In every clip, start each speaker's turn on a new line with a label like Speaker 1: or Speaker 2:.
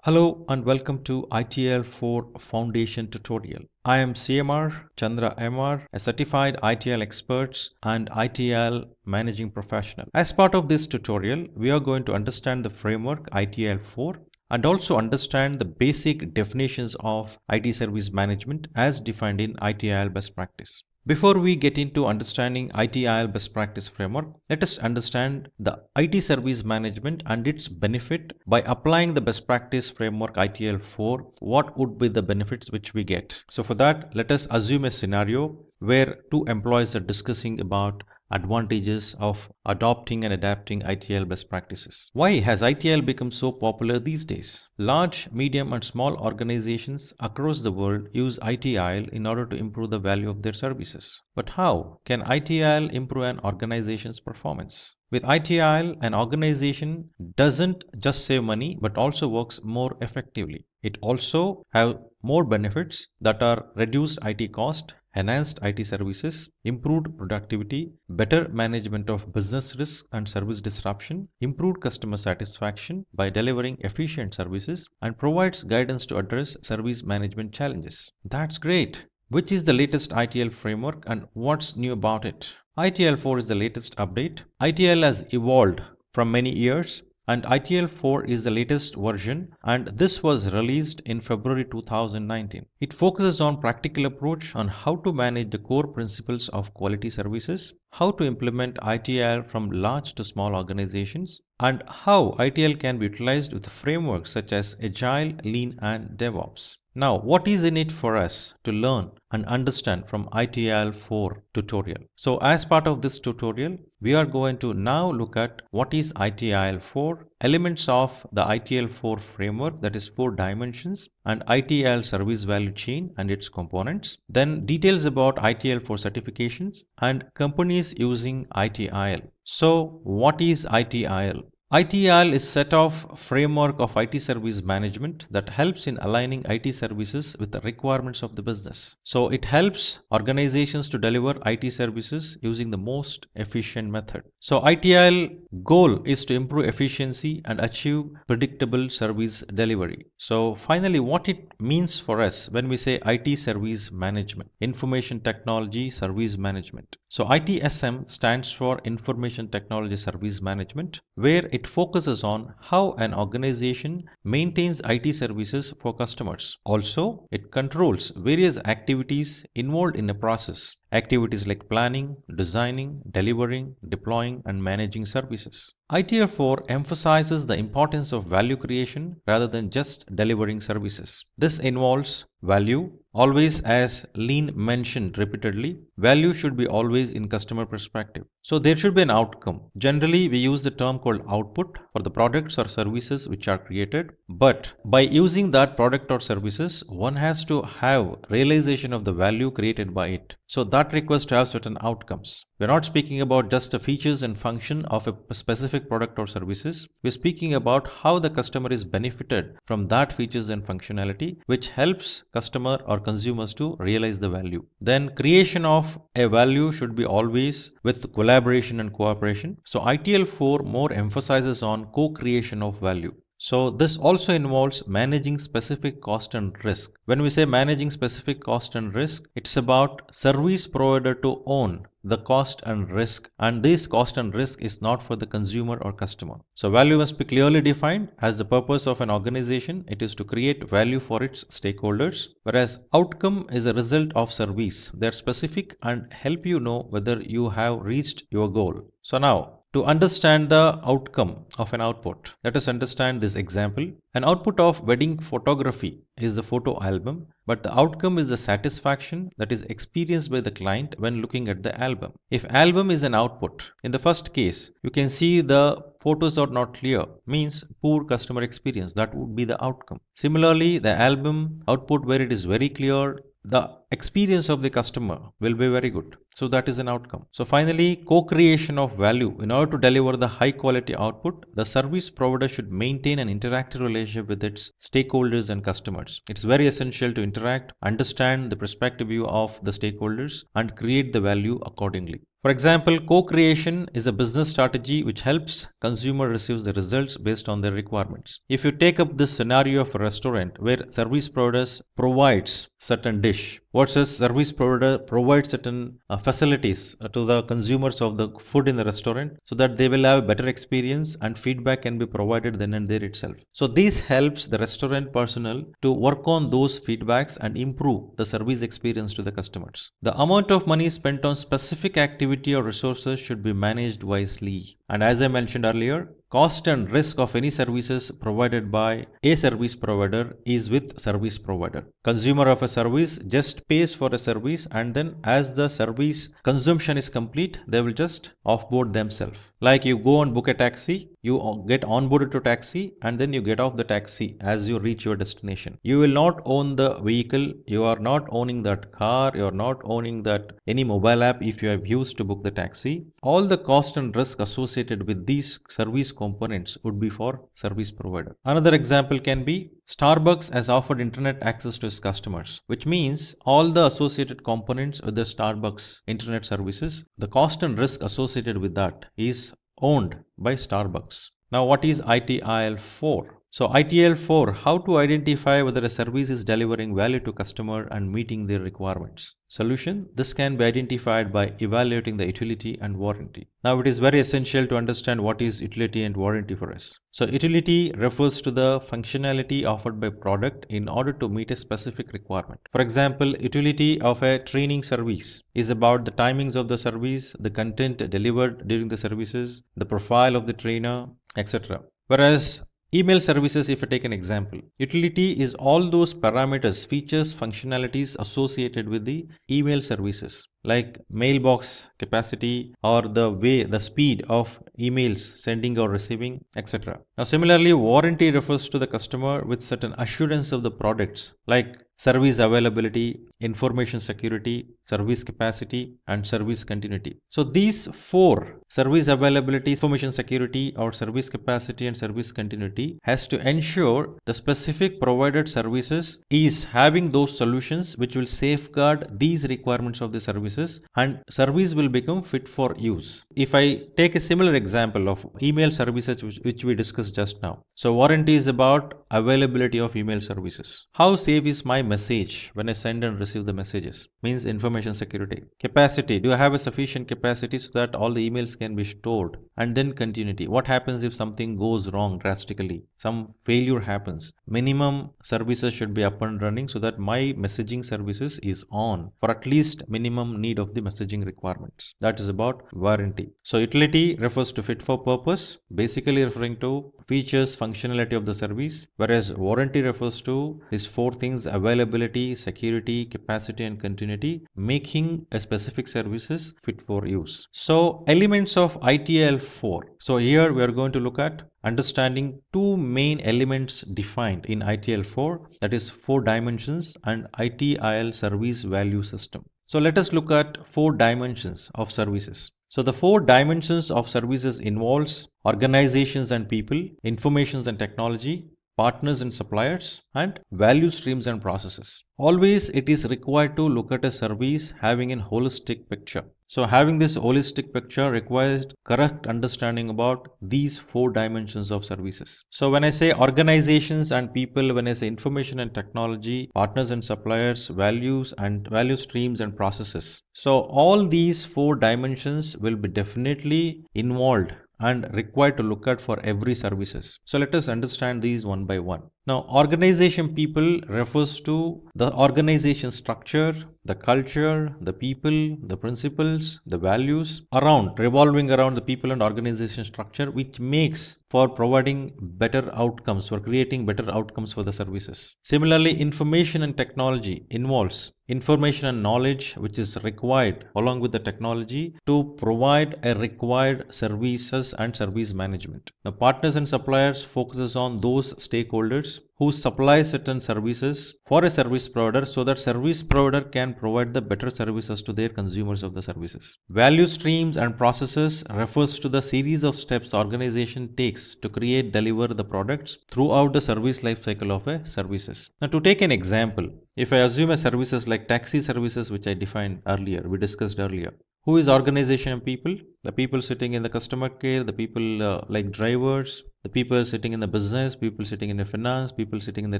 Speaker 1: Hello and welcome to ITIL 4 Foundation tutorial. I am CMR Chandra MR, a certified ITIL expert and ITIL managing professional. As part of this tutorial, we are going to understand the framework ITIL 4 and also understand the basic definitions of IT service management as defined in ITIL best practice. Before we get into understanding ITIL best practice framework, let us understand the IT service management and its benefit. By applying the best practice framework ITIL 4, what would be the benefits which we get? So for that, let us assume a scenario where two employees are discussing about advantages of adopting and adapting ITIL best practices. Why has ITIL become so popular these days? Large, medium and small organizations across the world use ITIL in order to improve the value of their services. But how can ITIL improve an organization's performance? With ITIL, an organization doesn't just save money but also works more effectively. It also have more benefits that are reduced IT cost, enhanced IT services, improved productivity, better management of business risk and service disruption, improved customer satisfaction by delivering efficient services, and provides guidance to address service management challenges. That's great. Which is the latest ITIL framework and what's new about it? ITIL 4 is the latest update. ITIL has evolved from many years, and ITIL 4 is the latest version, and this was released in February 2019. It focuses on practical approach on how to manage the core principles of quality services, how to implement ITIL from large to small organizations, and how ITIL can be utilized with frameworks such as Agile, Lean and DevOps. Now, what is in it for us to learn and understand from ITIL 4 tutorial? So as part of this tutorial, we are going to now look at what is ITIL 4, elements of the ITIL 4 framework, that is 4 dimensions, and ITIL service value chain and its components, then details about ITIL 4 certifications and companies using ITIL. So what is ITIL? ITIL is a set of framework of IT service management that helps in aligning IT services with the requirements of the business. So it helps organizations to deliver IT services using the most efficient method. So ITIL goal is to improve efficiency and achieve predictable service delivery. So finally, what it means for us when we say IT service management, information technology service management. So ITSM stands for Information Technology Service Management, where it focuses on how an organization maintains IT services for customers. Also, it controls various activities involved in a process. Activities like planning, designing, delivering, deploying, and managing services. ITIL 4 emphasizes the importance of value creation rather than just delivering services. This involves value, always, as Lean mentioned repeatedly, value should be always in customer perspective. So there should be an outcome. Generally, we use the term called output for the products or services which are created. But by using that product or services, one has to have realization of the value created by it. So that requires to have certain outcomes. We're not speaking about just the features and function of a specific product or services. We're speaking about how the customer is benefited from that features and functionality, which helps customer or consumers to realize the value. Then creation of a value should be always with collaboration and cooperation. So ITIL 4 more emphasizes on co-creation of value. So this also involves managing specific cost and risk. When we say managing specific cost and risk, it's about service provider to own the cost and risk, and this cost and risk is not for the consumer or customer. So value must be clearly defined. As the purpose of an organization, it is to create value for its stakeholders, whereas outcome is a result of service. They are specific and help you know whether you have reached your goal. So now, to understand the outcome of an output, let us understand this example. An output of wedding photography is the photo album, but the outcome is the satisfaction that is experienced by the client when looking at the album. If album is an output, in the first case, you can see the photos are not clear, means poor customer experience. That would be the outcome. Similarly, the album output where it is very clear, the experience of the customer will be very good. So that is an outcome. So finally, co-creation of value. In order to deliver the high quality output, the service provider should maintain an interactive relationship with its stakeholders and customers. It's very essential to interact, understand the perspective view of the stakeholders, and create the value accordingly. For example, co-creation is a business strategy which helps consumer receives the results based on their requirements. If you take up this scenario of a restaurant where service providers provides certain dish versus service provider provides certain facilities to the consumers of the food in the restaurant, so that they will have a better experience and feedback can be provided then and there itself. So this helps the restaurant personnel to work on those feedbacks and improve the service experience to the customers. The amount of money spent on specific activities or resources should be managed wisely. And as I mentioned earlier, cost and risk of any services provided by a service provider is with service provider. Consumer of a service just pays for a service, and then as the service consumption is complete, they will just offboard themselves. Like you go and book a taxi, you get onboarded to taxi, and then you get off the taxi as you reach your destination. You will not own the vehicle, you are not owning that car, you are not owning that any mobile app if you have used to book the taxi. All the cost and risk associated with these service components would be for service provider. Another example can be Starbucks has offered internet access to its customers, which means all the associated components with the Starbucks internet services, the cost and risk associated with that is owned by Starbucks. Now, what is ITIL 4? So ITIL 4, how to identify whether a service is delivering value to customer and meeting their requirements. Solution, this can be identified by evaluating the utility and warranty. Now it is very essential to understand what is utility and warranty for us. So utility refers to the functionality offered by product in order to meet a specific requirement. For example, utility of a training service is about the timings of the service, the content delivered during the services, the profile of the trainer, etc. Whereas email services, if I take an example, utility is all those parameters, features, functionalities associated with the email services, like mailbox capacity or the speed of emails sending or receiving, etc. Now similarly, warranty refers to the customer with certain assurance of the products, like service availability, information security, service capacity, and service continuity. So these four, service availability, information security, or service capacity and service continuity, has to ensure the specific provided services is having those solutions which will safeguard these requirements of the services, and service will become fit for use. If I take a similar example of email services which we discussed just now. So warranty is about availability of email services. How safe is my message when I send and receive the messages? Means information security. Capacity, do I have a sufficient capacity so that all the emails can be stored? And then continuity, what happens if something goes wrong drastically, some failure happens? Minimum services should be up and running so that my messaging services is on for at least minimum need of the messaging requirements. That is about warranty. So utility refers to fit for purpose, basically referring to features, functionality of the service, whereas warranty refers to these four things: availability, security, capacity, and continuity, making a specific services fit for use. So elements of ITIL 4. So here we are going to look at understanding two main elements defined in ITIL 4, that is 4 dimensions and ITIL service value system. So let us look at 4 dimensions of services. So the 4 dimensions of services involves organizations and people, informations and technology, partners and suppliers, and value streams and processes. Always it is required to look at a service having a holistic picture. So having this holistic picture requires correct understanding about these 4 dimensions of services. So when I say organizations and people, when I say information and technology, partners and suppliers, values and value streams and processes. So all these 4 dimensions will be definitely involved and required to look at for every services. So let us understand these one by one. Now, organization people refers to the organization structure, the culture, the people, the principles, the values revolving around the people and organization structure, which makes for providing better outcomes, for creating better outcomes for the services. Similarly, information and technology involves information and knowledge which is required along with the technology to provide a required services and service management. The partners and suppliers focuses on those stakeholders stakeholders who supply certain services for a service provider so that service provider can provide the better services to their consumers of the services. Value streams and processes refers to the series of steps organization takes to create deliver the products throughout the service life cycle of a services. Now to take an example, if I assume a services like taxi services which I defined earlier, we discussed earlier. Who is organization and people? The people sitting in the customer care, the people like drivers, the people sitting in the business, people sitting in the finance, people sitting in the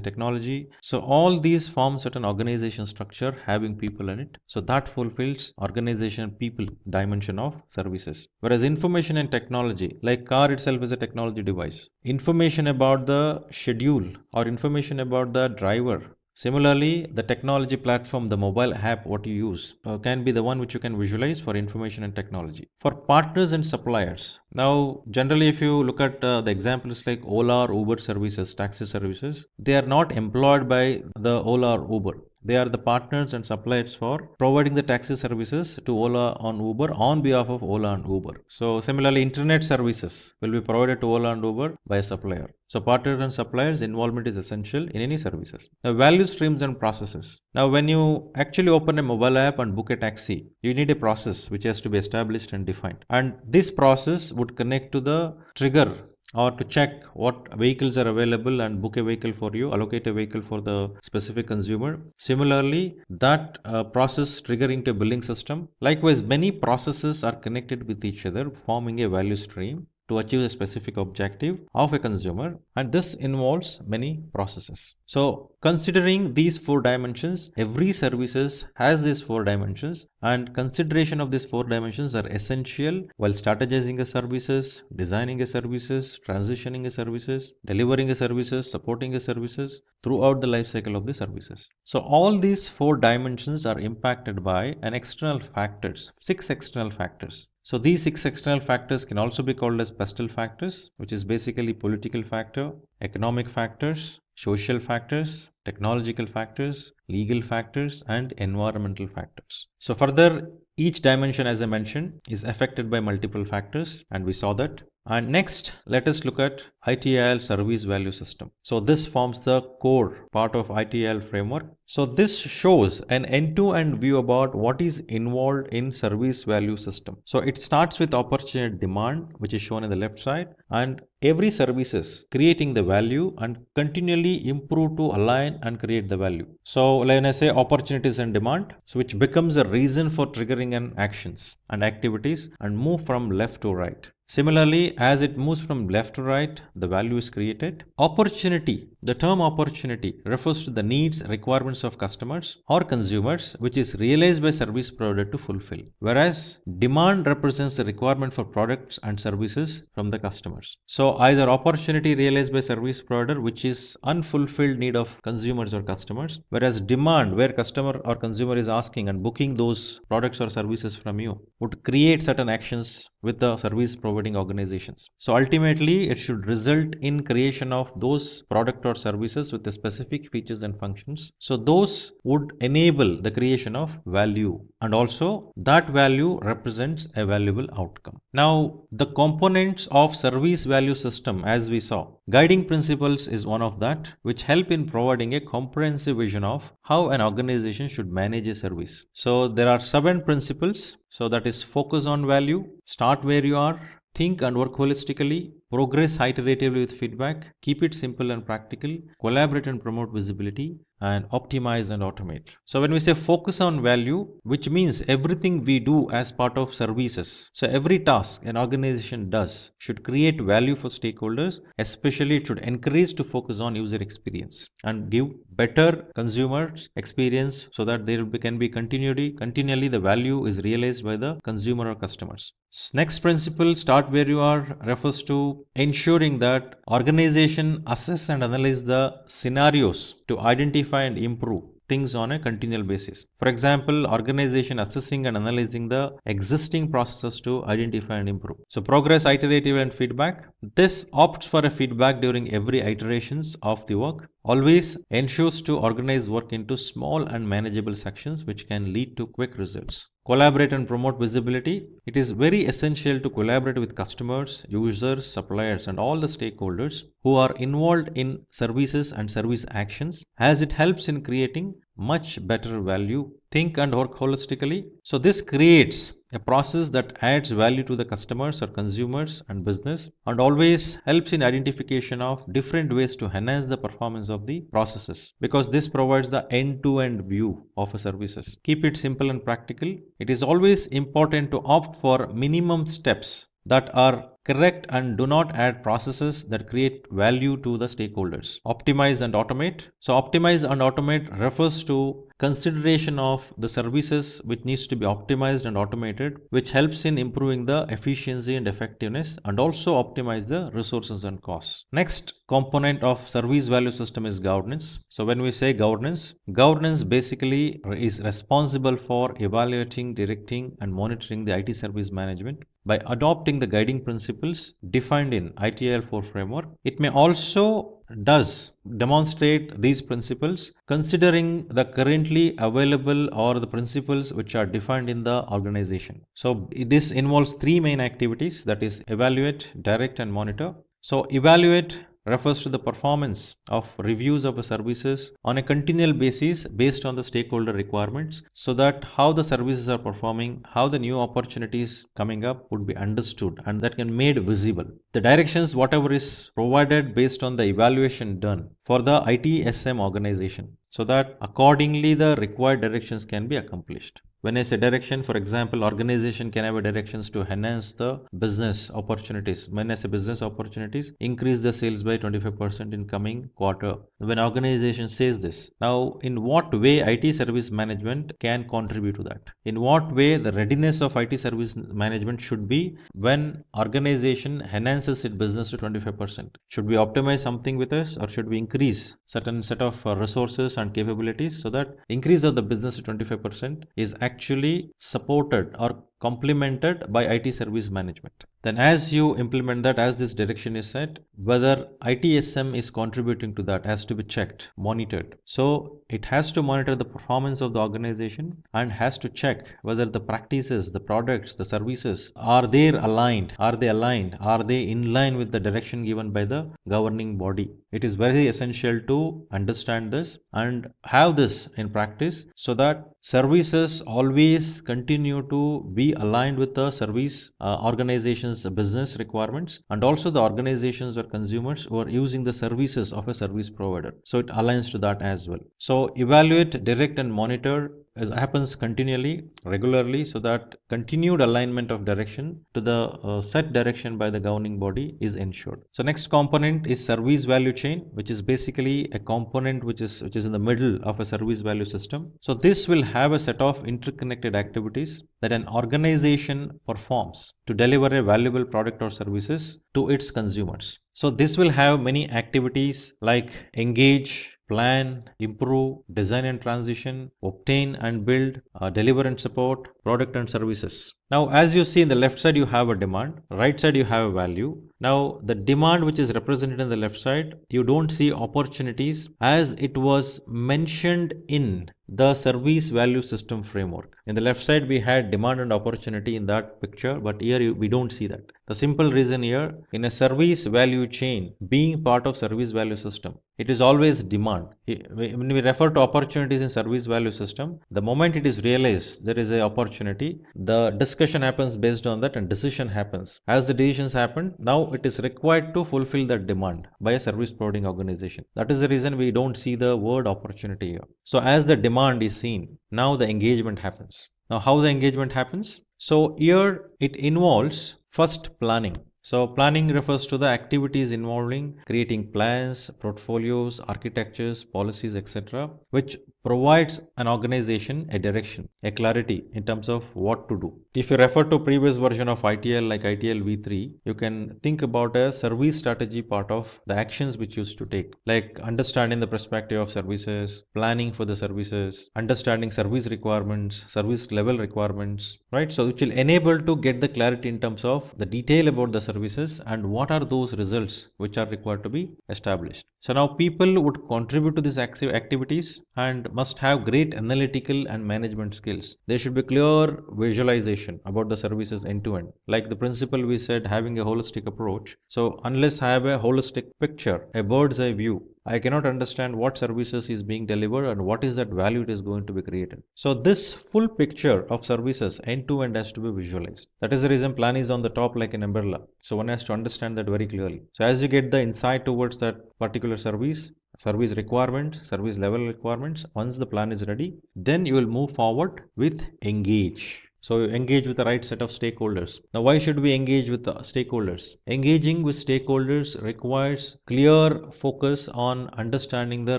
Speaker 1: technology. So all these form certain organization structure having people in it. So that fulfills organization people dimension of services. Whereas information and technology, like car itself is a technology device. Information about the schedule or information about the driver. Similarly, the technology platform, the mobile app, what you use, can be the one which you can visualize for information and technology. For partners and suppliers, now generally if you look at the examples like Ola or Uber services, taxi services, they are not employed by the Ola or Uber. They are the partners and suppliers for providing the taxi services to Ola on Uber on behalf of Ola and Uber. So similarly, internet services will be provided to Ola and Uber by a supplier. So partners and suppliers involvement is essential in any services. Now value streams and processes. Now when you actually open a mobile app and book a taxi, you need a process which has to be established and defined. And this process would connect to the trigger or to check what vehicles are available and book a vehicle for you, allocate a vehicle for the specific consumer. Similarly, that process triggering to a billing system. Likewise, many processes are connected with each other, forming a value stream to achieve a specific objective of a consumer, and this involves many processes. So considering these four dimensions, every services has these four dimensions, and consideration of these four dimensions are essential while strategizing a services, designing a services, transitioning a services, delivering a services, supporting a services throughout the life cycle of the services. So all these four dimensions are impacted by an external factors, 6 external factors. So these 6 external factors can also be called as pestle factors, which is basically political factor, economic factors, social factors, technological factors, legal factors, and environmental factors. So further, each dimension, as I mentioned, is affected by multiple factors, and we saw that. And next, let us look at ITIL service value system. So this forms the core part of ITIL framework. So this shows an end-to-end view about what is involved in service value system. So it starts with opportunity demand, which is shown in the left side, and every services creating the value and continually improve to align and create the value. So when I say opportunities and demand, so which becomes a reason for triggering an actions and activities and move from left to right. Similarly, as it moves from left to right, the value is created. Opportunity, the term opportunity refers to the needs, requirements of customers or consumers, which is realized by service provider to fulfill. Whereas demand represents the requirement for products and services from the customers. So either opportunity realized by service provider, which is unfulfilled need of consumers or customers, whereas demand, where customer or consumer is asking and booking those products or services from you, would create certain actions with the service provider organizations. So ultimately, it should result in creation of those product or services with the specific features and functions. So those would enable the creation of value, and also that value represents a valuable outcome. Now, the components of service value system, as we saw, guiding principles is one of that, which help in providing a comprehensive vision of how an organization should manage a service. So there are 7 principles. So that is focus on value, start where you are, think and work holistically, progress iteratively with feedback, keep it simple and practical, collaborate and promote visibility, and optimize and automate. So when we say focus on value, which means everything we do as part of services. So every task an organization does should create value for stakeholders, especially it should encourage to focus on user experience and give better consumer experience so that there can be continually the value is realized by the consumer or customers. Next principle, start where you are, refers to ensuring that organization assess and analyze the scenarios to identify and improve things on a continual basis. For example, organization assessing and analyzing the existing processes to identify and improve. So progress, iterative and feedback. This opts for a feedback during every iterations of the work. always ensures to organize work into small and manageable sections which can lead to quick results. Collaborate and promote visibility. It is very essential to collaborate with customers, users, suppliers, and all the stakeholders who are involved in services and service actions, as it helps in creating much better value. Think and work holistically. So this creates a process that adds value to the customers or consumers and business, and always helps in identification of different ways to enhance the performance of the processes, because this provides the end-to-end view of a services. Keep it simple and practical. It is always important to opt for minimum steps that are correct and do not add processes that create value to the stakeholders. Optimize and automate. So optimize and automate refers to consideration of the services which needs to be optimized and automated, which helps in improving the efficiency and effectiveness, and also optimize the resources and costs. Next component of service value system is governance. So when we say governance, governance basically is responsible for evaluating, directing, and monitoring the IT service management by adopting the guiding principles defined in ITIL 4 framework. It may also does demonstrate these principles considering the currently available or the principles which are defined in the organization. So this involves three main activities, that is evaluate, direct, and monitor. So evaluate refers to the performance of reviews of the services on a continual basis based on the stakeholder requirements, so that how the services are performing, how the new opportunities coming up would be understood and that can made visible. The directions whatever is provided based on the evaluation done for the ITSM organization, so that accordingly the required directions can be accomplished. When I say direction, for example, organization can have directions to enhance the business opportunities. When I say business opportunities, increase the sales by 25% in coming quarter. When organization says this, now in what way IT service management can contribute to that? In what way the readiness of IT service management should be when organization enhances its business to 25%? Should we optimize something with us, or should we increase certain set of resources and capabilities so that increase of the business to 25% is actually supported or complemented by IT service management? Then as you implement that, as this direction is set, whether ITSM is contributing to that has to be checked, monitored. So it has to monitor the performance of the organization and has to check whether the practices, the products, the services, are they aligned? Are they aligned? Are they in line with the direction given by the governing body? It is very essential to understand this and have this in practice, so that services always continue to be aligned with the service organization's business requirements, and also the organizations or consumers who are using the services of a service provider. So it aligns to that as well. So evaluate, direct, and monitor happens continually, regularly, so that continued alignment of direction to the set direction by the governing body is ensured. So next component is service value chain, which is basically a component which is in the middle of a service value system. So this will have a set of interconnected activities that an organization performs to deliver a valuable product or services to its consumers. So this will have many activities like engage, plan, improve, design and transition, obtain and build, deliver and support, product and services. Now as you see in the left side you have a demand, right side you have a value. Now the demand which is represented in the left side, you don't see opportunities as it was mentioned in the service value system framework. In the left side we had demand and opportunity in that picture, but here we don't see that. The simple reason here, in a service value chain being part of service value system, it is always demand. When we refer to opportunities in service value system, the moment it is realized there is an opportunity, the discussion happens based on that and decision happens. As the decisions happen, now it is required to fulfill that demand by a service providing organization. That is the reason we don't see the word opportunity here. So as the demand is seen, now the engagement happens. Now how the engagement happens? So here it involves first planning. So planning refers to the activities involving creating plans, portfolios, architectures, policies, etc., which provides an organization a direction, a clarity in terms of what to do. If you refer to previous version of ITL like ITL V3, you can think about a service strategy part of the actions which used to take, like understanding the perspective of services, planning for the services, understanding service requirements, service level requirements, right? So which will enable to get the clarity in terms of the detail about the services and what are those results which are required to be established. So now people would contribute to these activities and must have great analytical and management skills. There should be clear visualization about the services end to end. Like the principle we said, having a holistic approach. So unless I have a holistic picture, a bird's eye view, I cannot understand what services is being delivered and what is that value it is going to be created. So this full picture of services end to end has to be visualized. That is the reason plan is on the top like an umbrella. So one has to understand that very clearly. So as you get the insight towards that particular service requirement, service level requirements, once the plan is ready, then you will move forward with engage. So engage with the right set of stakeholders. Now why should we engage with the stakeholders? Engaging with stakeholders requires clear focus on understanding the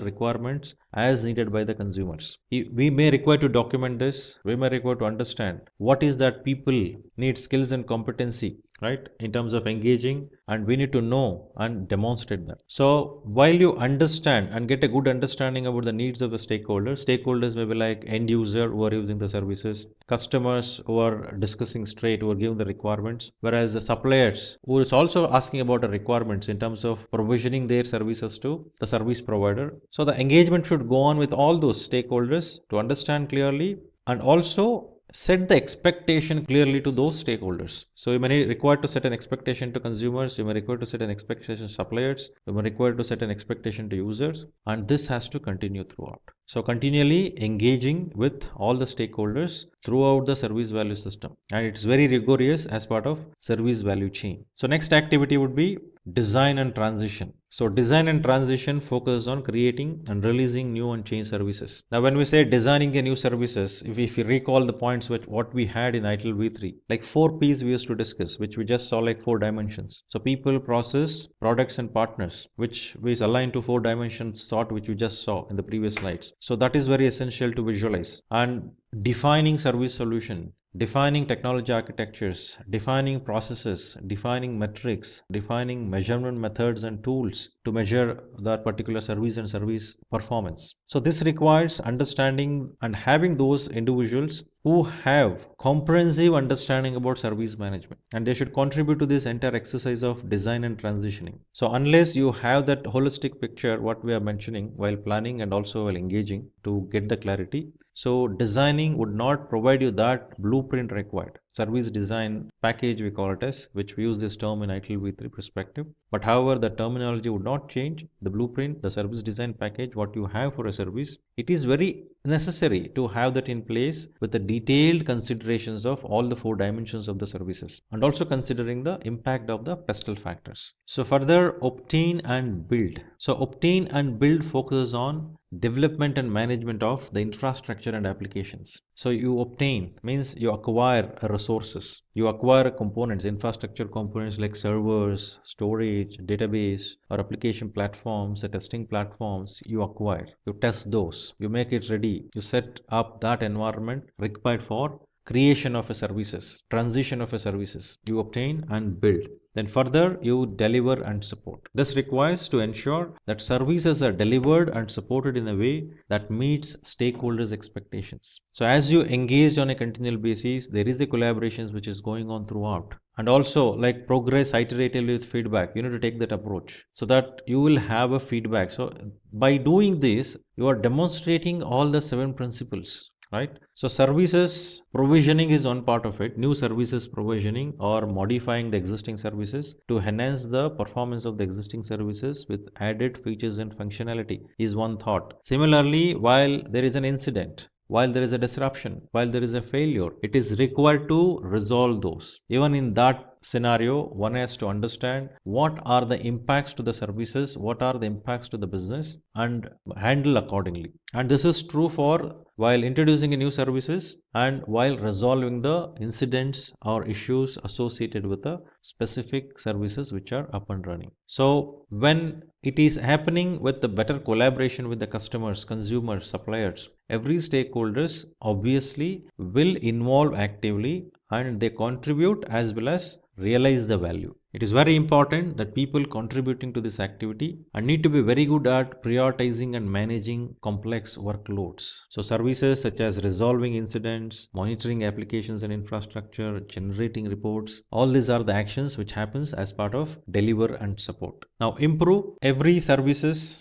Speaker 1: requirements as needed by the consumers. We may require to document this, we may require to understand what is that people need skills and competency, right, in terms of engaging, and we need to know and demonstrate that. So while you understand and get a good understanding about the needs of the stakeholders may be like end user who are using the services, customers who are discussing straight, who are giving the requirements, whereas the suppliers who is also asking about the requirements in terms of provisioning their services to the service provider. So the engagement should go on with all those stakeholders to understand clearly and also set the expectation clearly to those stakeholders. So you may require to set an expectation to consumers, you may require to set an expectation to suppliers, you may require to set an expectation to users, and this has to continue throughout. So continually engaging with all the stakeholders throughout the service value system, and it's very rigorous as part of service value chain. So next activity would be design and transition. So design and transition focuses on creating and releasing new and changed services. Now when we say designing a new services, if you recall the points with what we had in ITIL V3, like 4 P's we used to discuss, which we just saw like 4 dimensions. So people, process, products and partners, which is aligned to 4 dimensions thought which we just saw in the previous slides. So that is very essential to visualize. And defining service solution, defining technology architectures, defining processes, defining metrics, defining measurement methods and tools to measure that particular service and service performance. So this requires understanding and having those individuals who have comprehensive understanding about service management, and they should contribute to this entire exercise of design and transitioning. So unless you have that holistic picture what we are mentioning while planning and also while engaging to get the clarity, so designing would not provide you that blueprint required. Service design package we call it as, which we use this term in ITIL V3 perspective. But however, the terminology would not change. The blueprint, the service design package, what you have for a service, it is very necessary to have that in place with the detailed considerations of all the 4 dimensions of the services and also considering the impact of the pestle factors. So further, obtain and build. So obtain and build focuses on development and management of the infrastructure and applications. So you obtain means you acquire resources, you acquire components, infrastructure components like servers, storage, database or application platforms, testing platforms. You acquire, you test those, you make it ready, you set up that environment required for creation of a services, transition of a services. You obtain and build. Then further you deliver and support. This requires to ensure that services are delivered and supported in a way that meets stakeholders' expectations. So as you engage on a continual basis, there is a collaboration which is going on throughout. And also like progress iteratively with feedback, you need to take that approach so that you will have a feedback. So by doing this, you are demonstrating all the 7 principles. Right. So services provisioning is one part of it. New services provisioning or modifying the existing services to enhance the performance of the existing services with added features and functionality is one thought. Similarly, while there is an incident, while there is a disruption, while there is a failure, it is required to resolve those. Even in that scenario, one has to understand what are the impacts to the services, what are the impacts to the business, and handle accordingly. And this is true for while introducing a new services and while resolving the incidents or issues associated with the specific services which are up and running. So when it is happening with the better collaboration with the customers, consumers, suppliers, every stakeholders obviously will involve actively and they contribute as well as realize the value. It is very important that people contributing to this activity and need to be very good at prioritizing and managing complex workloads. So services such as resolving incidents, monitoring applications and infrastructure, generating reports, all these are the actions which happens as part of deliver and support. Now improve every service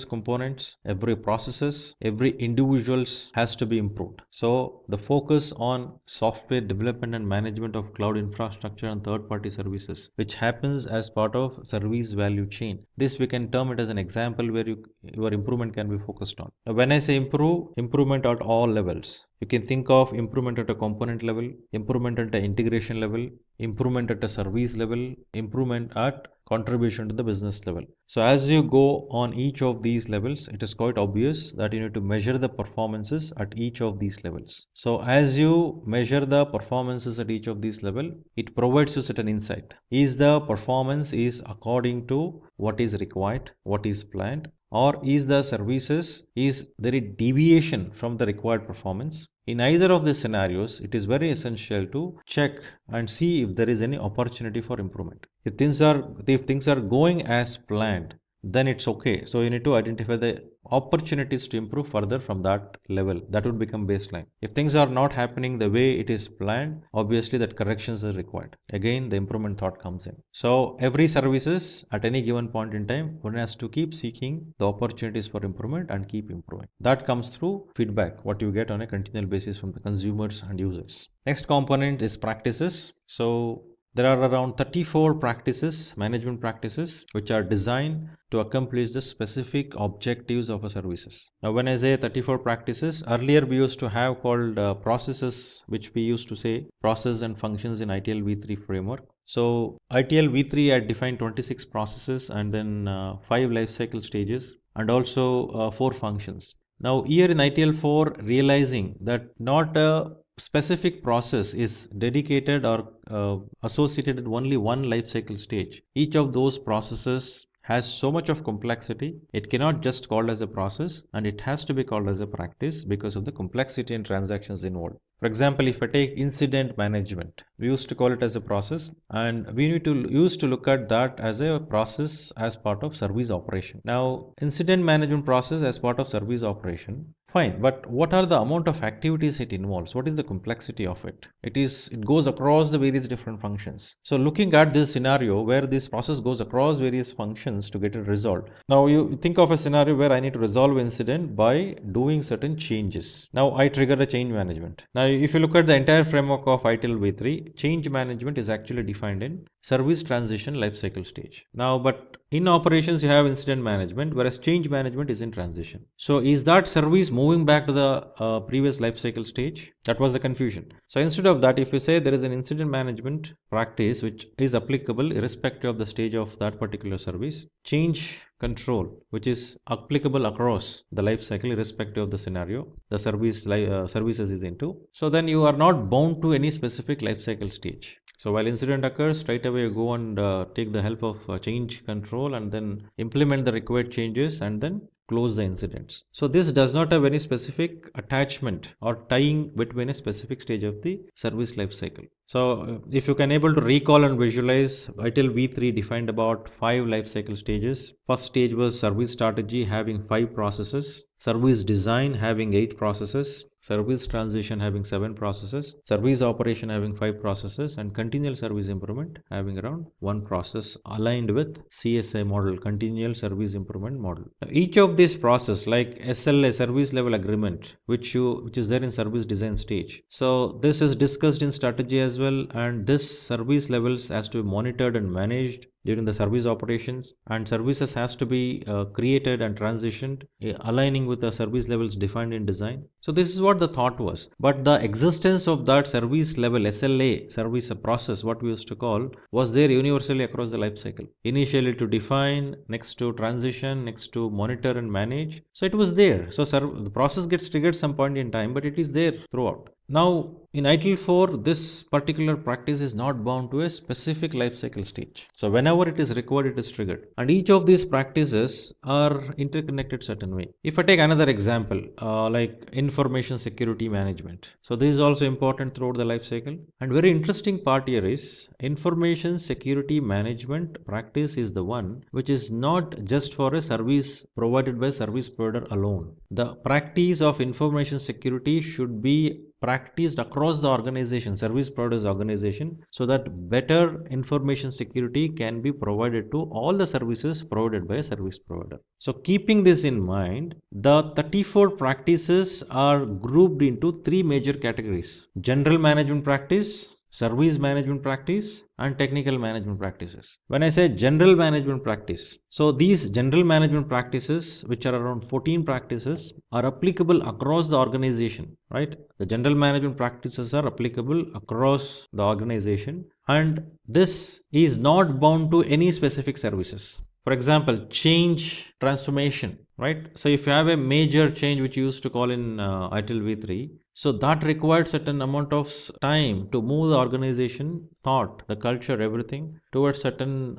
Speaker 1: components, every processes, every individuals has to be improved. So the focus on software development and management of cloud infrastructure and third party services which happens as part of service value chain. This we can term it as an example where your improvement can be focused on. Now, when I say improvement at all levels, you can think of improvement at a component level, improvement at the integration level, improvement at a service level, improvement at contribution to the business level. So as you go on each of these levels, it is quite obvious that you need to measure the performances at each of these levels. So as you measure the performances at each of these level, it provides you certain insight. Is the performance is according to what is required, what is planned, or is the services is there a deviation from the required performance? In either of these scenarios, it is very essential to check and see if there is any opportunity for improvement. If things are going as planned, then it's okay. So you need to identify the opportunities to improve further from that level. That would become baseline. If things are not happening the way it is planned, obviously that corrections are required. Again, the improvement thought comes in. So every services at any given point in time, one has to keep seeking the opportunities for improvement and keep improving. That comes through feedback, what you get on a continual basis from the consumers and users. Next component is practices. So there are around 34 practices, management practices, which are designed to accomplish the specific objectives of a services. Now, when I say 34 practices, earlier we used to have called processes, which we used to say process and functions in ITIL v3 framework. So ITIL v3 had defined 26 processes and then 5 life cycle stages and also 4 functions. Now here in ITIL 4, realizing that not a specific process is dedicated or associated with only one life cycle stage. Each of those processes has so much of complexity, it cannot just called as a process and it has to be called as a practice because of the complexity and transactions involved. For example, if I take incident management, we used to call it as a process and we used to look at that as a process as part of service operation. Now, incident management process as part of service operation, fine, but what are the amount of activities it involves? What is the complexity of it? It goes across the various different functions. So looking at this scenario where this process goes across various functions to get it resolved. Now you think of a scenario where I need to resolve incident by doing certain changes. Now I trigger a change management. Now if you look at the entire framework of ITIL v3, change management is actually defined in service transition lifecycle stage. Now, but in operations you have incident management, whereas change management is in transition. So is that service moving back to the previous lifecycle stage? That was the confusion. So instead of that, if you say there is an incident management practice which is applicable irrespective of the stage of that particular service, change control which is applicable across the life cycle irrespective of the scenario the services is into, so then you are not bound to any specific life cycle stage. So while incident occurs, straight away you go and take the help of change control and then implement the required changes and then close the incidents. So this does not have any specific attachment or tying between a specific stage of the service life cycle. So if you can able to recall and visualize, ITIL v3 defined about 5 life cycle stages. First stage was service strategy having 5 processes, service design having 8 processes, service transition having 7 processes, service operation having 5 processes, and continual service improvement having around 1 process aligned with CSI model, continual service improvement model. Now, each of these process like SLA, service level agreement, which is there in service design stage. So this is discussed in strategy as well, and this service levels has to be monitored and managed during the service operations, and services has to be created and transitioned, aligning with the service levels defined in design. So this is what the thought was. But the existence of that service level SLA, service process, what we used to call, was there universally across the life cycle. Initially to define, next to transition, next to monitor and manage. So it was there. So the process gets triggered some point in time, but it is there throughout. Now, in ITIL 4, this particular practice is not bound to a specific life cycle stage. So whenever it is required, it is triggered. And each of these practices are interconnected certain way. If I take another example, like information security management. So this is also important throughout the life cycle. And very interesting part here is information security management practice is the one which is not just for a service provided by service provider alone. The practice of information security should be practiced across the organization, service providers organization, so that better information security can be provided to all the services provided by a service provider. So keeping this in mind, the 34 practices are grouped into three major categories: general management practice, service management practice, and technical management practices. When I say general management practice, so these general management practices, which are around 14 practices, are applicable across the organization, right? The general management practices are applicable across the organization, and this is not bound to any specific services. For example, change transformation, right? So if you have a major change which you used to call in ITIL V3, so that required certain amount of time to move the organization, thought, the culture, everything towards certain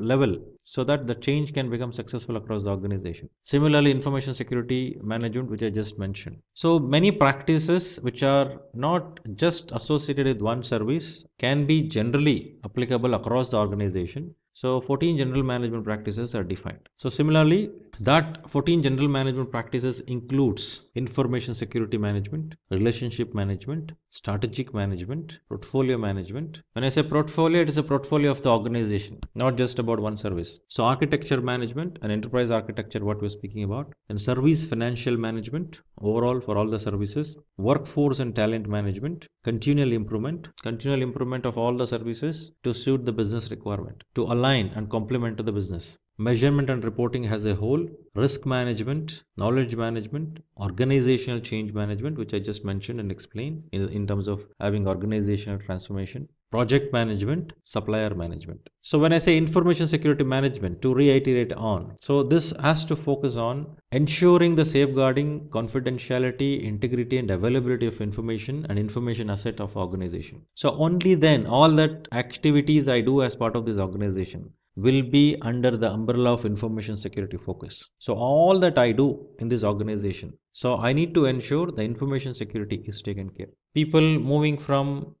Speaker 1: level, so that the change can become successful across the organization. Similarly, information security management, which I just mentioned. So many practices which are not just associated with one service can be generally applicable across the organization. So 14 general management practices are defined. So similarly, that 14 general management practices includes information security management, relationship management, strategic management, portfolio management. When I say portfolio, it is a portfolio of the organization, not just about one service. So architecture management and enterprise architecture, what we're speaking about, and service financial management overall for all the services, workforce and talent management, continual improvement of all the services to suit the business requirement, to align and complement to the business. Measurement and reporting as a whole, risk management, knowledge management, organizational change management, which I just mentioned and explained in terms of having organizational transformation, project management, supplier management. So when I say information security management, to reiterate on, so this has to focus on ensuring the safeguarding, confidentiality, integrity and availability of information and information asset of organization. So only then all that activities I do as part of this organization will be under the umbrella of information security focus. So all that I do in this organization, so I need to ensure the information security is taken care. People moving from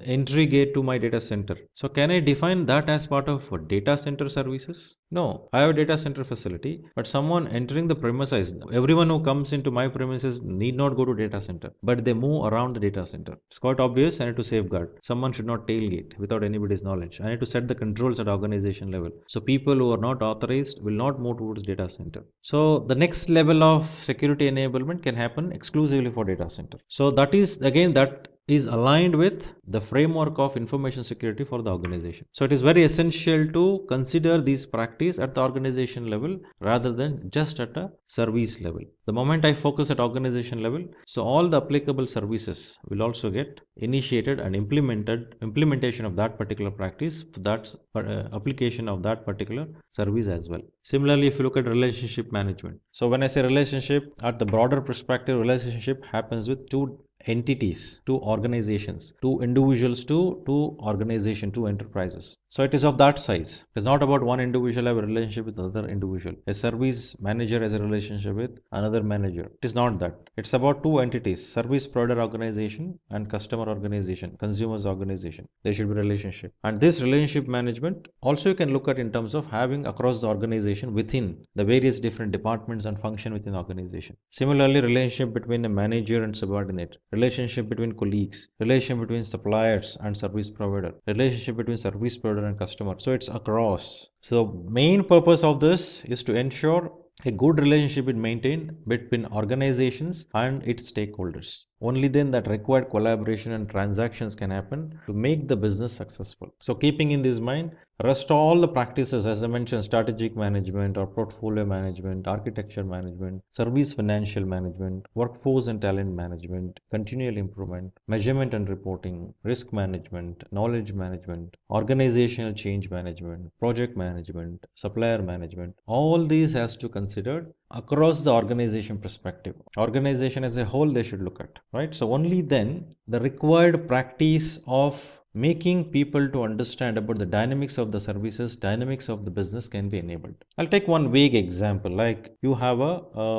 Speaker 1: entry gate to my data center. So can I define that as part of data center services? No, I have a data center facility, but someone entering the premises, everyone who comes into my premises need not go to data center, but they move around the data center. It's quite obvious. I need to safeguard. Someone should not tailgate without anybody's knowledge. I need to set the controls at organization level. So people who are not authorized will not move towards data center. So the next level of security enablement can happen exclusively for data center. So that is again that is aligned with the framework of information security for the organization. So it is very essential to consider these practice at the organization level rather than just at a service level. The moment I focus at organization level, so all the applicable services will also get initiated and implementation of that particular practice, that application of that particular service as well. Similarly, if you look at relationship management. So when I say relationship, at the broader perspective, relationship happens with two entities, two organizations, two individuals to organization, two enterprises. So it is of that size. It is not about one individual have a relationship with another individual. A service manager has a relationship with another manager. It is not that. It's about two entities, service provider organization and customer organization, consumers organization. There should be relationship. And this relationship management also you can look at in terms of having across the organization within the various different departments and function within the organization. Similarly, relationship between a manager and subordinate, relationship between colleagues, relationship between suppliers and service provider, relationship between service provider and customer. So it's across. So main purpose of this is to ensure a good relationship is maintained between organizations and its stakeholders. Only then that required collaboration and transactions can happen to make the business successful. So keeping in this mind, rest all the practices as I mentioned, strategic management or portfolio management, architecture management, service financial management, workforce and talent management, continual improvement, measurement and reporting, risk management, knowledge management, organizational change management, project management, supplier management, all these has to consider across the organization perspective. Organization as a whole they should look at, right? So only then the required practice of making people to understand about the dynamics of the services, dynamics of the business can be enabled. I'll take one vague example, like you have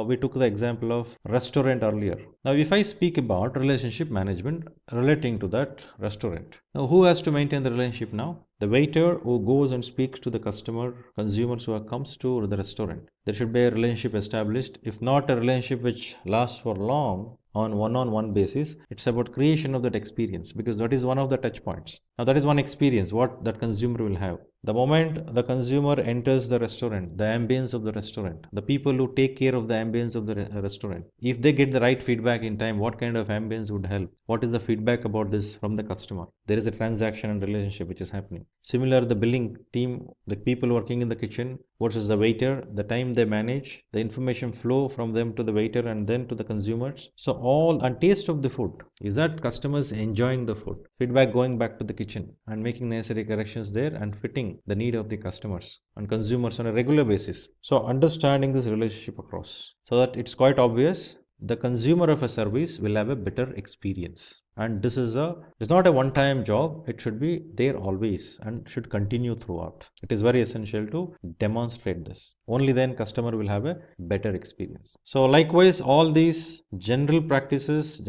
Speaker 1: we took the example of restaurant earlier. Now if I speak about relationship management relating to that restaurant, now who has to maintain the relationship now? The waiter who goes and speaks to the consumers who comes to the restaurant. There should be a relationship established. If not a relationship which lasts for long, on one basis, it's about creation of that experience, because that is one of the touch points. Now that is one experience what that consumer will have. The moment the consumer enters the restaurant, the ambience of the restaurant, the people who take care of the ambience of the restaurant, if they get the right feedback in time, what kind of ambience would help? What is the feedback about this from the customer? There is a transaction and relationship which is happening. Similar, the billing team, the people working in the kitchen versus the waiter, the time they manage, the information flow from them to the waiter and then to the consumers. So all and taste of the food. Is that customers enjoying the food? Feedback going back to the kitchen and making necessary corrections there and fitting the need of the customers and consumers on a regular basis. So understanding this relationship across, so that it's quite obvious the consumer of a service will have a better experience. And this is it's not a one-time job. It should be there always and should continue throughout. It is very essential to demonstrate this. Only then customer will have a better experience. So likewise, all these generic practices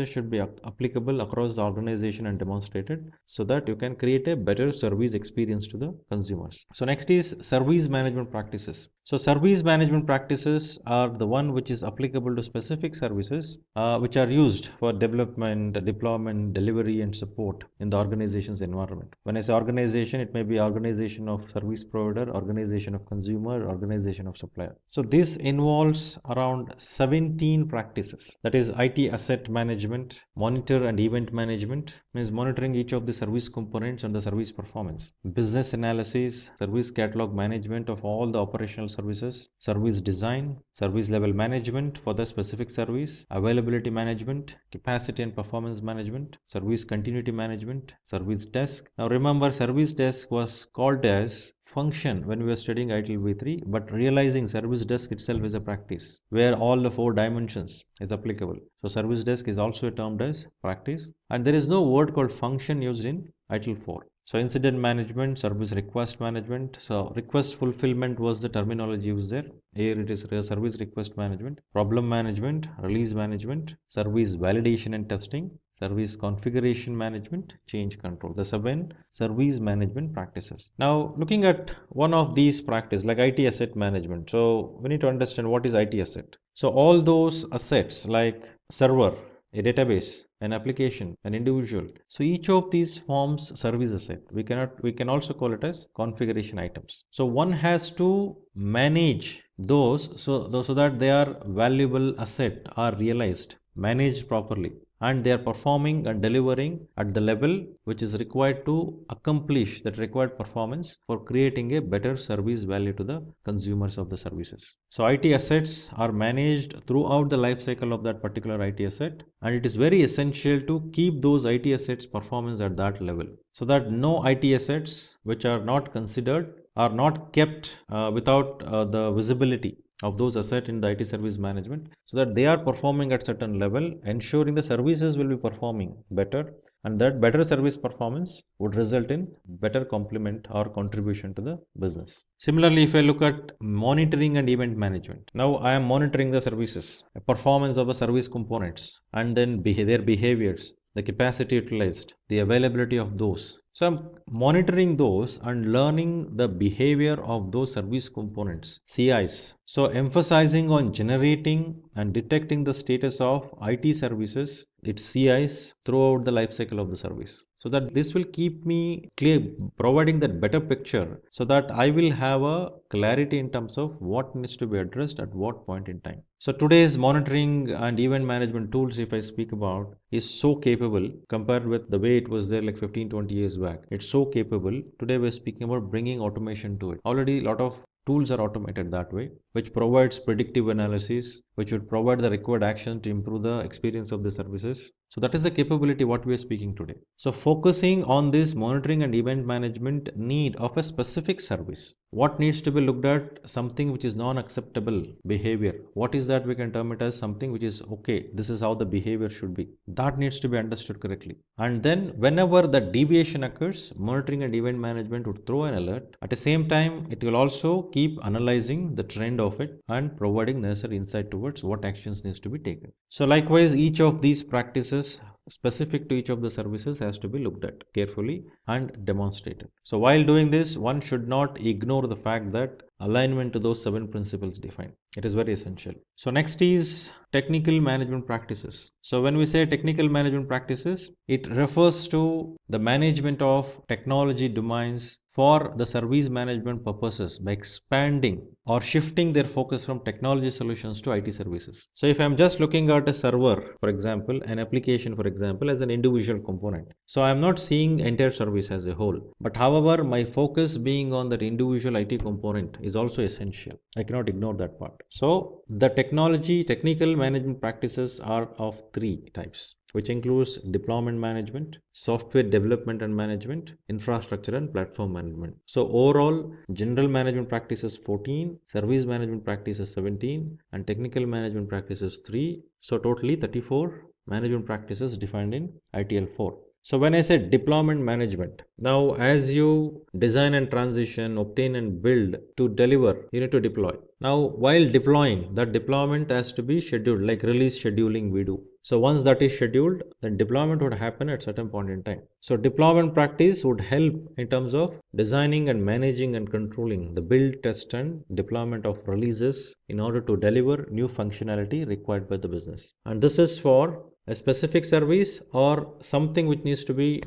Speaker 1: should be applicable across the organization and demonstrated, so that you can create a better service experience to the consumers. So next is service management practices. So service management practices are the one which is applicable to specific services which are used for development, deployment, delivery and support in the organization's environment. When I say organization, it may be organization of service provider, organization of consumer, organization of supplier. So this involves around 17 practices. That is IT asset management, monitor and event management, means monitoring each of the service components and the service performance. Business analysis, service catalog management of all the operational services, service design, service level management for the specific service, availability management, capacity and performance management, service continuity management, service desk. Now remember, service desk was called as function when we were studying ITIL V3, but realizing service desk itself is a practice where all the 4 dimensions is applicable. So service desk is also termed as practice, and there is no word called function used in ITIL 4. So incident management, service request management. So request fulfillment was the terminology used there. Here it is service request management, problem management, release management, service validation and testing, service configuration management, change control. The 7 service management practices. Now looking at one of these practices like IT asset management. So we need to understand what is IT asset. So all those assets like server, a database, an application, an individual. So each of these forms service asset. We can also call it as configuration items. So one has to manage those so that their valuable asset are realized, managed properly, and they are performing and delivering at the level which is required to accomplish that required performance for creating a better service value to the consumers of the services. So IT assets are managed throughout the life cycle of that particular IT asset, and it is very essential to keep those IT assets performance at that level, so that no IT assets which are not considered are not kept without the visibility of those assets in the IT service management, so that they are performing at certain level, ensuring the services will be performing better, and that better service performance would result in better complement or contribution to the business. Similarly, if I look at monitoring and event management, now I am monitoring the services, the performance of the service components, and then their behaviors, the capacity utilized, the availability of those. So I'm monitoring those and learning the behavior of those service components, CIs. So emphasizing on generating and detecting the status of IT services, its CIs throughout the life cycle of the service. so that this will keep me clear, providing that better picture, so that I will have a clarity in terms of what needs to be addressed at what point in time. So today's monitoring and event management tools, if I speak about, is so capable compared with the way it was there like 15-20 years back. It's so capable. Today we're speaking about bringing automation to it. Already a lot of tools are automated that way, which provides predictive analysis, which would provide the required action to improve the experience of the services. So that is the capability what we are speaking today. So focusing on this monitoring and event management need of a specific service. What needs to be looked at? Something which is non-acceptable behavior. What is that? We can term it as something which is okay. This is how the behavior should be. That needs to be understood correctly. And then whenever the deviation occurs, monitoring and event management would throw an alert. At the same time, it will also keep analyzing the trend of it and providing necessary insight towards what actions needs to be taken. So likewise, each of these practices specific to each of the services has to be looked at carefully and demonstrated. So while doing this, one should not ignore the fact that alignment to those 7 principles defined. It is very essential. So next is technical management practices. So when we say technical management practices, it refers to the management of technology domains for the service management purposes by expanding or shifting their focus from technology solutions to IT services. So if I'm just looking at a server, for example, an application, for example, as an individual component, so I'm not seeing entire service as a whole. But however, my focus being on that individual IT component is also essential. I cannot ignore that part. So the technical management practices are of 3 types, which includes deployment management, software development and management, infrastructure and platform management. So overall, general management practices 14, service management practices 17, and technical management practices 3. So totally 34 management practices defined in ITL 4. So when I say deployment management, now as you design and transition, obtain and build to deliver, you need to deploy. Now while deploying, that deployment has to be scheduled, like release scheduling we do. So once that is scheduled, then deployment would happen at certain point in time. So deployment practice would help in terms of designing and managing and controlling the build, test and deployment of releases in order to deliver new functionality required by the business. And this is for a specific service or something which needs to be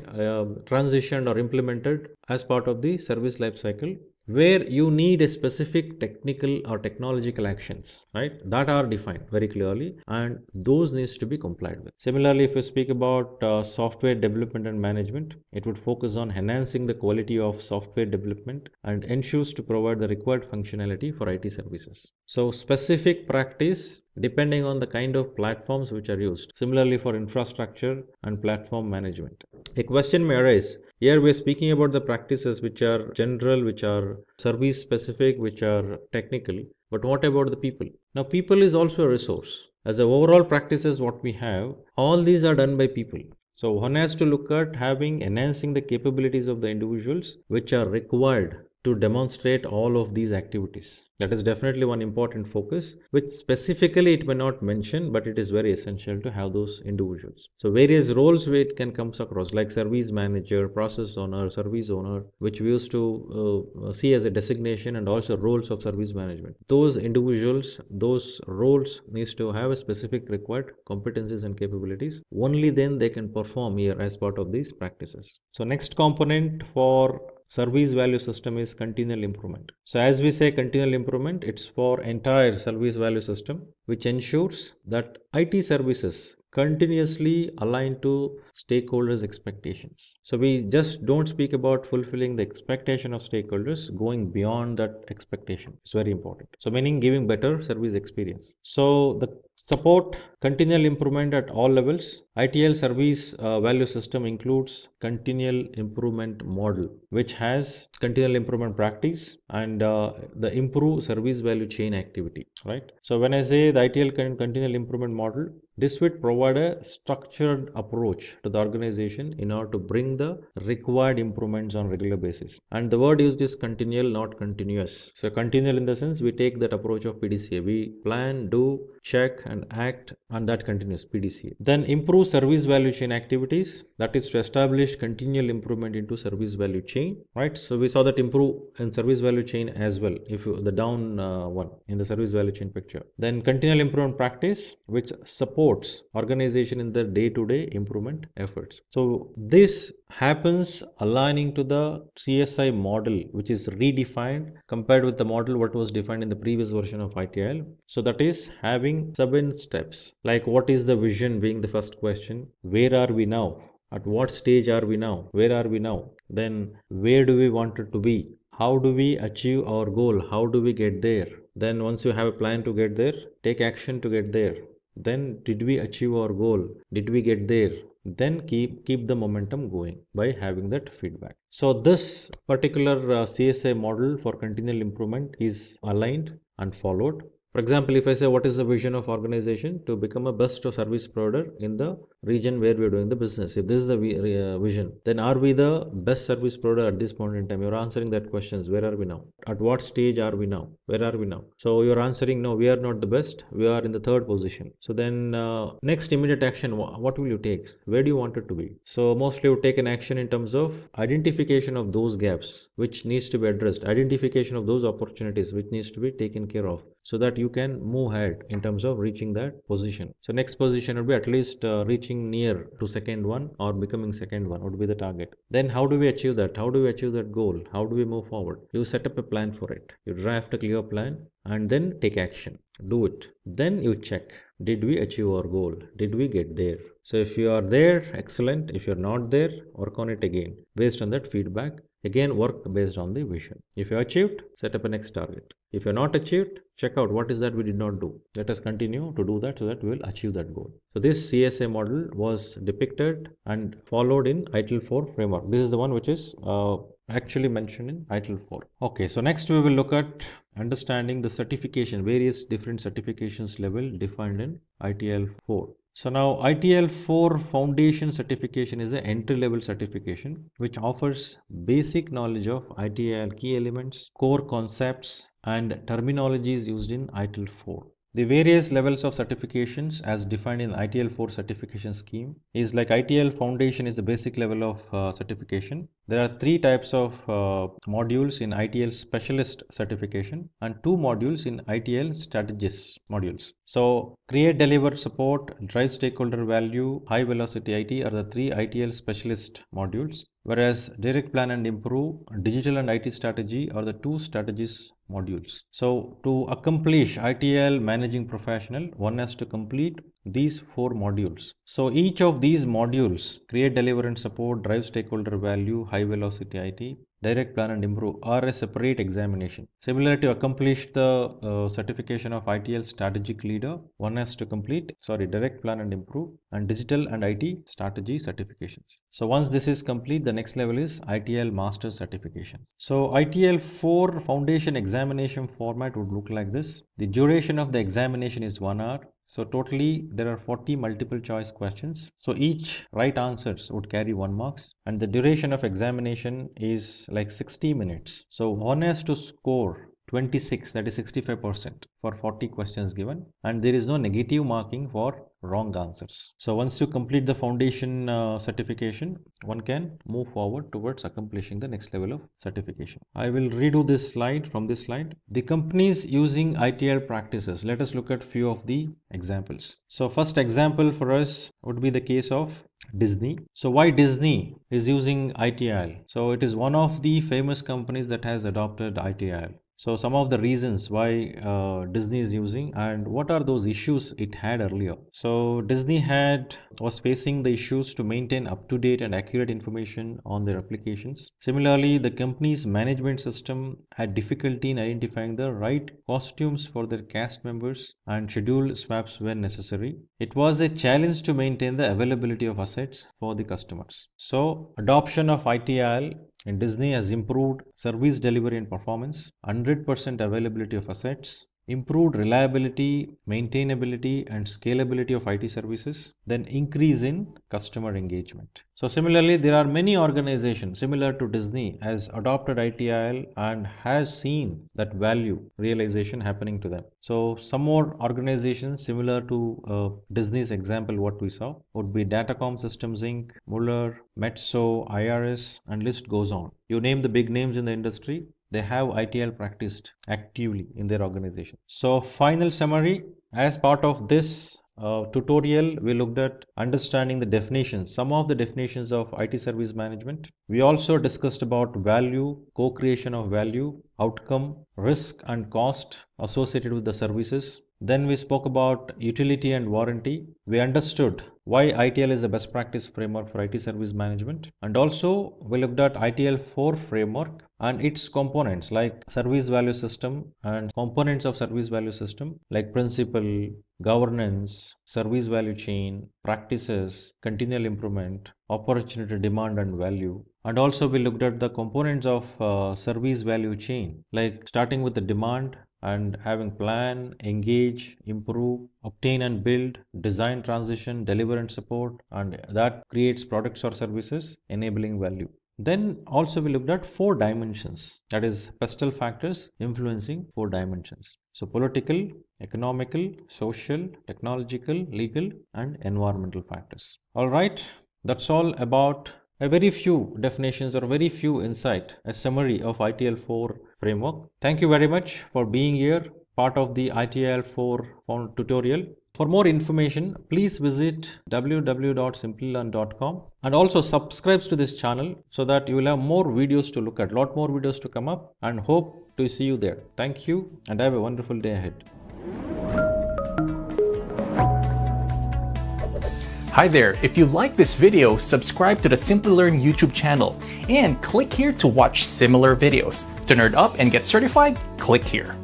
Speaker 1: transitioned or implemented as part of the service lifecycle, where you need a specific technical or technological actions, right, that are defined very clearly, and those needs to be complied with. Similarly, if we speak about software development and management, it would focus on enhancing the quality of software development and ensures to provide the required functionality for IT services. So specific practice depending on the kind of platforms which are used. Similarly for infrastructure and platform management. A question may arise. Here we are speaking about the practices which are general, which are service specific, which are technical. But what about the people? Now people is also a resource. As a overall practices what we have, all these are done by people. So one has to look at enhancing the capabilities of the individuals which are required to demonstrate all of these activities. That is definitely one important focus, which specifically it may not mention, but it is very essential to have those individuals. So various roles where it can comes across, like service manager, process owner, service owner, which we used to see as a designation, and also roles of service management. Those individuals, those roles needs to have a specific required competencies and capabilities. Only then they can perform here as part of these practices. So next component for service value system is continual improvement. So as we say continual improvement, it's for entire service value system, which ensures that IT services continuously align to stakeholders' expectations. So we just don't speak about fulfilling the expectation of stakeholders, going beyond that expectation. It's very important. So meaning giving better service experience. So the support continual improvement at all levels. ITL service value system includes continual improvement model, which has continual improvement practice and the improve service value chain activity, right? So when I say the ITL continual improvement model, this would provide a structured approach to the organization in order to bring the required improvements on regular basis. And the word used is continual, not continuous. So continual in the sense we take that approach of PDCA. We plan, do, check and act, and that continues PDCA. Then improve service value chain activities, that is to establish continual improvement into service value chain, right? So we saw that improve in service value chain as well, if you, the down one in the service value chain picture. Then continual improvement practice, which support supports organization in their day-to-day improvement efforts. So this happens aligning to the CSI model, which is redefined compared with the model what was defined in the previous version of ITIL. So that is having 7 steps. Like what is the vision being the first question. Where are we now? At what stage are we now? Where are we now? Then where do we want it to be? How do we achieve our goal? How do we get there? Then once you have a plan to get there, take action to get there. Then did we achieve our goal? Did we get there? Then keep the momentum going by having that feedback. So this particular CSI model for continual improvement is aligned and followed. For example, if I say what is the vision of organization to become a best service provider in the region where we are doing the business. If this is the vision, then are we the best service provider at this point in time? You're answering that questions. Where are we now? At what stage are we now? Where are we now? So you're answering no, we are not the best. We are in the third position. So then next immediate action, what will you take? Where do you want it to be? So mostly you take an action in terms of identification of those gaps which needs to be addressed, identification of those opportunities which needs to be taken care of, so that you can move ahead in terms of reaching that position. So next position would be at least reaching near to second one or becoming second one would be the target. Then how do we achieve that? How do we achieve that goal? How do we move forward? You set up a plan for it. You draft a clear plan and then take action. Do it. Then you check. Did we achieve our goal? Did we get there? So if you are there, excellent. If you're not there, work on it again. Based on that feedback, again work based on the vision. If you achieved, set up a next target. If you're not achieved, check out what is that we did not do. Let us continue to do that so that we will achieve that goal. So this CSA model was depicted and followed in ITIL 4 framework. This is the one which is actually mentioned in ITIL 4. Okay, so next we will look at understanding the certification, various different certifications level defined in ITIL 4. So now ITIL 4 foundation certification is an entry level certification which offers basic knowledge of ITIL key elements, core concepts and terminologies used in ITIL 4. The various levels of certifications as defined in ITIL 4 certification scheme is like ITIL foundation is the basic level of certification. There are 3 types of modules in ITIL specialist certification and 2 modules in ITIL strategist modules. So create, deliver, support, drive stakeholder value, high velocity IT are the 3 ITIL specialist modules, whereas direct, plan and improve, digital and IT strategy are the 2 strategies modules. So to accomplish ITIL managing professional, one has to complete these 4 modules. So each of these modules, create, deliver and support, drive stakeholder value, high velocity IT, direct, plan and improve are a separate examination. Similarly, to accomplish the certification of ITIL strategic leader, one has to complete direct, plan and improve and digital and IT strategy certifications. So once this is complete, the next level is ITIL master certification. So ITIL 4 foundation examination format would look like this. The duration of the examination is 1 hour. So totally there are 40 multiple choice questions. So each right answers would carry 1 marks and the duration of examination is like 60 minutes. So one has to score 26, that is 65% for 40 questions given, and there is no negative marking for wrong answers. So once you complete the foundation certification, one can move forward towards accomplishing the next level of certification. I will redo this slide from this slide. The companies using ITIL practices. Let us look at few of the examples. So first example for us would be the case of Disney. So why Disney is using ITIL? So it is one of the famous companies that has adopted ITIL. So some of the reasons why Disney is using and what are those issues it had earlier. So Disney was facing the issues to maintain up-to-date and accurate information on their applications. Similarly, the company's management system had difficulty in identifying the right costumes for their cast members and schedule swaps when necessary. It was a challenge to maintain the availability of assets for the customers. So adoption of ITIL in Disney has improved service delivery and performance, 100% availability of assets, improved reliability, maintainability and scalability of IT services, then increase in customer engagement. So similarly, there are many organizations similar to Disney has adopted ITIL and has seen that value realization happening to them. So some more organizations similar to Disney's example what we saw would be Datacom Systems Inc., Muller, Metso, IRS and list goes on. You name the big names in the industry, they have ITIL practiced actively in their organization. So final summary, as part of this tutorial, we looked at understanding the definitions, some of the definitions of IT service management. We also discussed about value, co-creation of value, outcome, risk and cost associated with the services. Then we spoke about utility and warranty. We understood why ITIL is the best practice framework for IT service management. And also we looked at ITIL 4 framework and its components like service value system and components of service value system like principle, governance, service value chain, practices, continual improvement, opportunity, demand and value. And also we looked at the components of service value chain, like starting with the demand and having plan, engage, improve, obtain and build, design, transition, deliver and support, and that creates products or services enabling value. Then also we looked at 4 dimensions, that is pestle factors influencing 4 dimensions. So political, economical, social, technological, legal and environmental factors. Alright, that's all about a very few definitions or very few insight, a summary of ITIL 4 framework. Thank you very much for being here, part of the ITIL 4 tutorial. For more information, please visit www.simplylearn.com and also subscribe to this channel so that you will have more videos to look at, lot more videos to come up, and hope to see you there. Thank you and have a wonderful day ahead.
Speaker 2: Hi there, if you like this video, subscribe to the Simply Learn YouTube channel and click here to watch similar videos. To nerd up and get certified, click here.